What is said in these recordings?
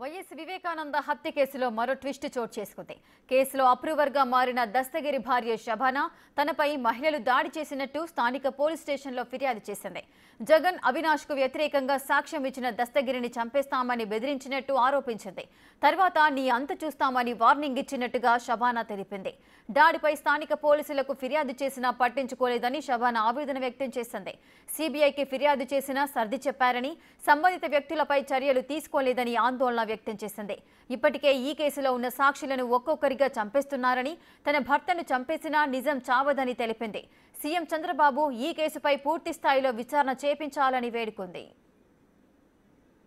YS Vivekananda హత్య కేసులో మరో ట్విస్ట్ చోటు చేసుకుంది. కేసులో అప్రూవర్గా మారిన దస్తగిరి భార్య శబానా తనపై మహిళలు దాడి చేసినట్టు స్థానిక పోలీస్ స్టేషన్లో ఫిర్యాదు చేసింది. జగన్ అవినాష్ కు వ్యతిరేకంగా సాక్ష్యం ఇచ్చిన దస్తగిరిని చంపేస్తామని బెదిరించినట్టు ఆరోపించింది. తర్వాత నీ అంతు చూస్తామని వార్నింగ్ ఇచ్చినట్టుగా శబానా తెలిపింది. దాడిపై స్థానిక పోలీసులకు ఫిర్యాదు చేసినా పట్టించుకోలేదని శబానా ఆవేదన వ్యక్తం చేసింది. సిబిఐకి ఫిర్యాదు చేసినా సర్ది చెప్పారని, సంబంధిత వ్యక్తులపై చర్యలు తీసుకోలేదని ఆందోళన వ్యక్తం చేసింది. ఇప్పటికే ఈ కేసులో ఉన్న సాక్షులను ఒక్కొక్కరిగా చంపేస్తున్నారని, తన భర్తను చంపేసినా నిజం చావదని తెలిపింది. సీఎం చంద్రబాబు ఈ కేసుపై పూర్తి స్థాయిలో విచారణ చేపించాలని వేడుకుంది.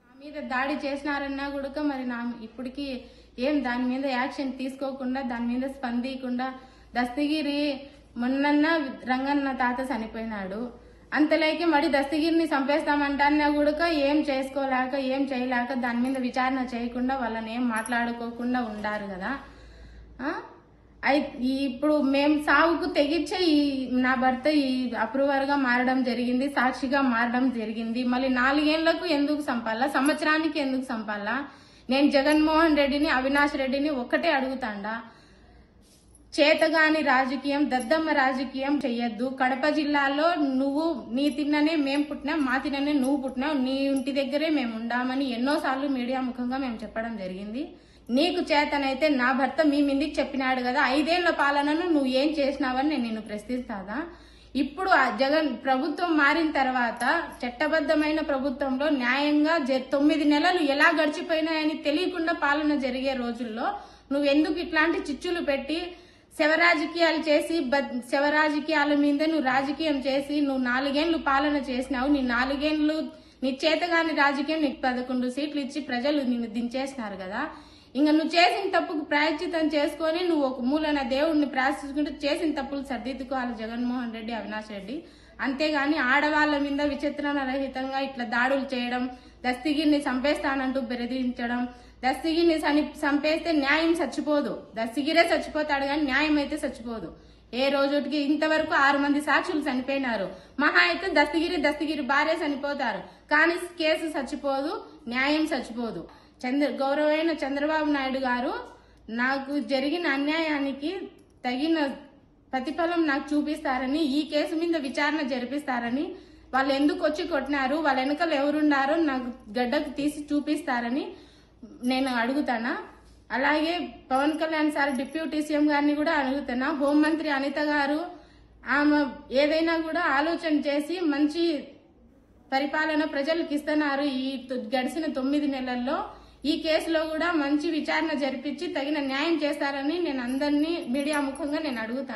నా మీద దాడి చేసినారన్నా కూడా మరి నా ఇప్పటికీ ఏం దాని మీద యాక్షన్ తీసుకోకుండా, దాని మీద స్పందించకుండా, దస్తగిరి మొన్న రంగన్న తాత చనిపోయినాడు, అంతలేకి మరి దస్తగిరిని చంపేస్తామంటన్నా కూడా ఏం చేసుకోలేక, ఏం చేయలేక, దాని మీద విచారణ చేయకుండా, వాళ్ళని ఏం మాట్లాడుకోకుండా ఉండారు కదా. ఇప్పుడు మేము సాగుకు తెగించే నా భర్త ఈ అప్రూవర్ గా మారడం జరిగింది, సాక్షిగా మారడం జరిగింది. మళ్ళీ 4 ఏళ్లకు ఎందుకు చంపాలా, సంవత్సరానికి ఎందుకు చంపాలా? నేను జగన్మోహన్ రెడ్డిని, అవినాష్ రెడ్డిని ఒక్కటే అడుగుతాండా, చేతగాని రాజకీయం, దద్దమ్మ రాజకీయం చెయ్యొద్దు. కడప జిల్లాలో నువ్వు నీ తిన్ననే మేము పుట్టినాం, మా తిన్ననే నువ్వు పుట్టినావు, నీ ఇంటి దగ్గరే మేము ఉండామని ఎన్నోసార్లు మీడియా ముఖంగా మేము చెప్పడం జరిగింది. నీకు చేతనైతే నా భర్త మీ మీదికి చెప్పినాడు కదా, 5 ఏళ్ల పాలనను నువ్వు ఏం చేసినావని నేను నిన్ను ప్రశ్నిస్తాదా? ఇప్పుడు జగన్ ప్రభుత్వం మారిన తర్వాత చట్టబద్ధమైన ప్రభుత్వంలో న్యాయంగా 9 నెలలు ఎలా గడిచిపోయినాయని తెలియకుండా పాలన జరిగే రోజుల్లో నువ్వెందుకు ఇట్లాంటి చిచ్చులు పెట్టి శవరాజకీయాలు చేసి, శవరాజకీయాల మీద నువ్వు రాజకీయం చేసి నువ్వు 4 ఏళ్లు పాలన చేసినావు. నీ 4 ఏళ్లు నీ చేతగాని రాజకీయం, నీకు 11 సీట్లు ఇచ్చి ప్రజలు నిన్ను దించేసినారు కదా. ఇంకా నువ్వు చేసిన తప్పుకు ప్రాయశ్చితం చేసుకొని నువ్వు ఒక మూలన దేవుడిని ప్రార్థించుకుంటూ చేసిన తప్పులు సర్దిద్దుకోవాలి జగన్మోహన్ రెడ్డి, అవినాష్ రెడ్డి. అంతేగాని ఆడవాళ్ల మీద విచిత్రణ రహితంగా ఇట్లా దాడులు చేయడం, దస్తగిరిని చంపేస్తానంటూ బెదిరించడం, దస్తగిరిని చంపేస్తే న్యాయం చచ్చిపోదు, దస్తగిరే చచ్చిపోతాడు కానీ న్యాయం అయితే చచ్చిపోదు. ఏ రోజుకి ఇంతవరకు 6 మంది సాక్షులు చనిపోయినారు. మహా అయితే దస్తగిరి భార్య చనిపోతారు కానీ కేసు చచ్చిపోదు, న్యాయం చచ్చిపోదు. గౌరవైన చంద్రబాబు నాయుడు గారు నాకు జరిగిన అన్యాయానికి తగిన ప్రతిఫలం నాకు చూపిస్తారని, ఈ కేసు మీద విచారణ జరిపిస్తారని, వాళ్ళు ఎందుకు వచ్చి కొట్టినారు, వాళ్ళ వెనకాల ఎవరున్నారో నాకు గడ్డకు తీసి చూపిస్తారని నేను అడుగుతానా. అలాగే Pawan Kalyan sir deputy CM గారిని కూడా అడుగుతానా. హోంమంత్రి అనిత గారు ఆమె ఏదైనా కూడా ఆలోచన చేసి మంచి పరిపాలన ప్రజలకు ఇస్తున్నారు. ఈ గడిచిన 9 నెలల్లో ఈ కేసులో కూడా మంచి విచారణ జరిపించి తగిన న్యాయం చేస్తారని నేను అందరినీ మీడియా ముఖంగా నేను అడుగుతాను.